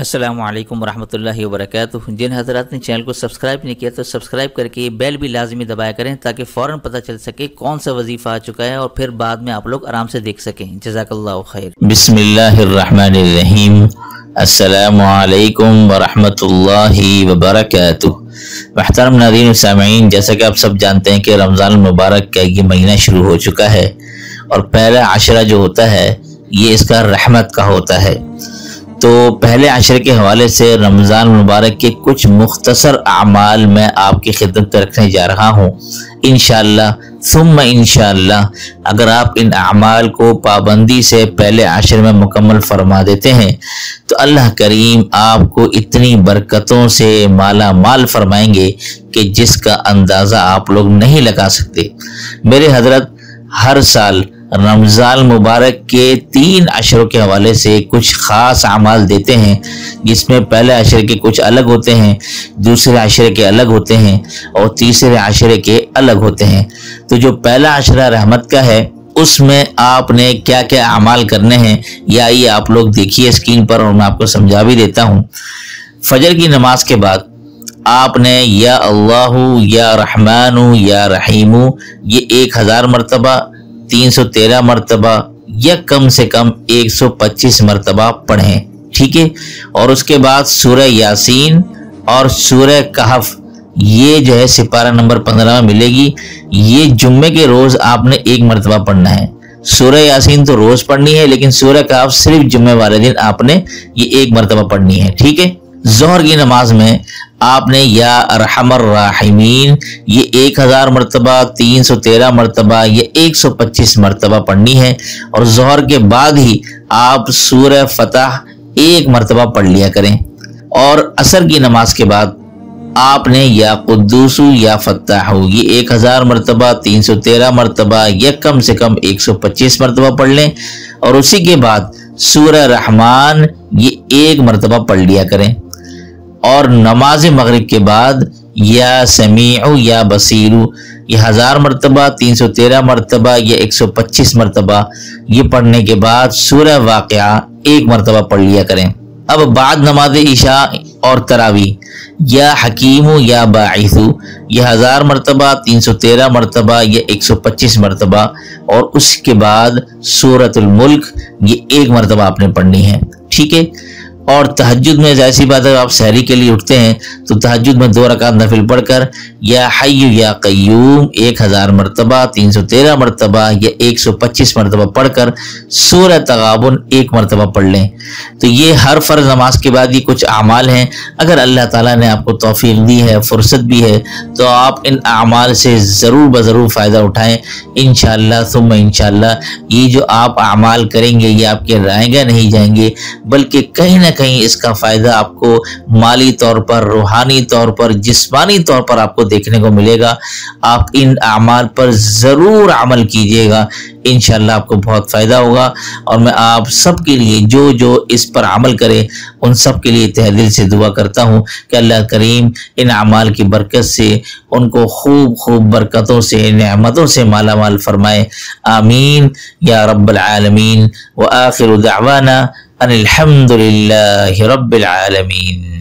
السلام علیکم ورحمۃ اللہ وبرکاتہ۔ جن حضرات نے چینل کو سبسکرائب نہیں کیا تو سبسکرائب کر کے بیل بھی لازمی دبایا کریں تاکہ فوراً پتہ چل سکے کون سا وظیفہ آ چکا ہے اور پھر بعد میں آپ لوگ آرام سے دیکھ سکیں۔ جزاک اللہ خیر۔ بسم اللہ الرحمن الرحیم۔ السلام علیکم ورحمۃ اللہ وبرکاتہ۔ محترم ناظرین و سامعین، جیسا کہ آپ سب جانتے ہیں کہ رمضان المبارک کا یہ مہینہ شروع ہو چکا ہے اور پہلا عشرہ جو ہوتا ہے یہ اس کا رحمت کا ہوتا ہے۔ تو پہلے عشرے کے حوالے سے رمضان مبارک کے کچھ مختصر اعمال میں آپ کی خدمت رکھنے جا رہا ہوں۔ انشاءاللہ ثم انشاءاللہ اگر آپ ان اعمال کو پابندی سے پہلے عشرے میں مکمل فرما دیتے ہیں تو اللہ کریم آپ کو اتنی برکتوں سے مالا مال فرمائیں گے کہ جس کا اندازہ آپ لوگ نہیں لگا سکتے۔ میرے حضرت ہر سال رمضان مبارک کے 3 عشروں کے حوالے سے کچھ خاص اعمال دیتے ہیں، جس میں پہلے عشرے کے کچھ الگ ہوتے ہیں، دوسرے عشرے کے الگ ہوتے ہیں اور تیسرے عشرے کے الگ ہوتے ہیں۔ تو جو پہلا عشرہ رحمت کا ہے اس میں آپ نے کیا کیا اعمال کرنے ہیں یا یہ آپ لوگ دیکھیے اسکرین پر اور میں آپ کو سمجھا بھی دیتا ہوں۔ فجر کی نماز کے بعد آپ نے یا اللہ یا رحمان یا رحیم یہ 1000 مرتبہ 313 مرتبہ یا کم سے کم 125 مرتبہ پڑھیں، ٹھیک ہے؟ اور اس کے بعد سورہ یاسین اور سورہ کہف یہ جو ہے سپارہ نمبر 15 میں ملے گی، یہ جمعے کے روز آپ نے 1 مرتبہ پڑھنا ہے۔ سورہ یاسین تو روز پڑھنی ہے لیکن سورہ کہف صرف جمعے والے دن آپ نے یہ 1 مرتبہ پڑھنی ہے، ٹھیک ہے؟ ظہر کی نماز میں آپ نے یا ارحم الراحمین یہ 1000 مرتبہ 313 مرتبہ یہ 125 مرتبہ پڑھنی ہے، اور ظہر کے بعد ہی آپ سورہ فتح 1 مرتبہ پڑھ لیا کریں۔ اور عصر کی نماز کے بعد آپ نے یا قدوس یا فتاح یہ 1000 مرتبہ 313 مرتبہ یا کم سے کم 125 مرتبہ پڑھ لیں، اور اسی کے بعد سورہ رحمان یہ 1 مرتبہ پڑھ لیا کریں۔ اور نماز مغرب کے بعد یا سمیع یا بصیر یہ 1000 مرتبہ 313 مرتبہ یا 125 مرتبہ یہ پڑھنے کے بعد سورہ واقعہ 1 مرتبہ پڑھ لیا کریں۔ اب بعد نماز عشاء اور تراویح یا حکیم یا باعث یہ 1000 مرتبہ 313 مرتبہ یا 125 مرتبہ اور اس کے بعد سورۃ الملک یہ 1 مرتبہ آپ نے پڑھنی ہے، ٹھیک ہے؟ اور تہجد میں ظاہر سی بات ہے آپ سحری کے لیے اٹھتے ہیں تو تہجد میں 2 رکعت نفل پڑھ کر یا حی یا قیوم 1000 مرتبہ 313 مرتبہ یا 125 مرتبہ پڑھ کر سورہ تغابن 1 مرتبہ پڑھ لیں۔ تو یہ ہر فرض نماز کے بعد یہ کچھ اعمال ہیں۔ اگر اللہ تعالیٰ نے آپ کو توفیق دی ہے، فرصت بھی ہے، تو آپ ان اعمال سے ضرور بضرور فائدہ اٹھائیں۔ انشاءاللہ ثم انشاءاللہ یہ جو آپ اعمال کریں گے یہ آپ کے رائیں گے نہیں جائیں گے، بلکہ کہیں نہ کہیں اس کا فائدہ آپ کو مالی طور پر، روحانی طور پر، جسمانی طور پر آپ کو دیکھنے کو ملے گا۔ آپ ان اعمال پر ضرور عمل کیجئے گا، انشاءاللہ آپ کو بہت فائدہ ہوگا۔ اور میں آپ سب کے لیے جو اس پر عمل کرے ان سب کے لیے تہ دل سے دعا کرتا ہوں کہ اللہ کریم ان اعمال کی برکت سے ان کو خوب برکتوں سے، نعمتوں سے مالا مال فرمائے، آمین یا رب العالمین۔ وآخر دعوانا ان الحمد للہ رب العالمین۔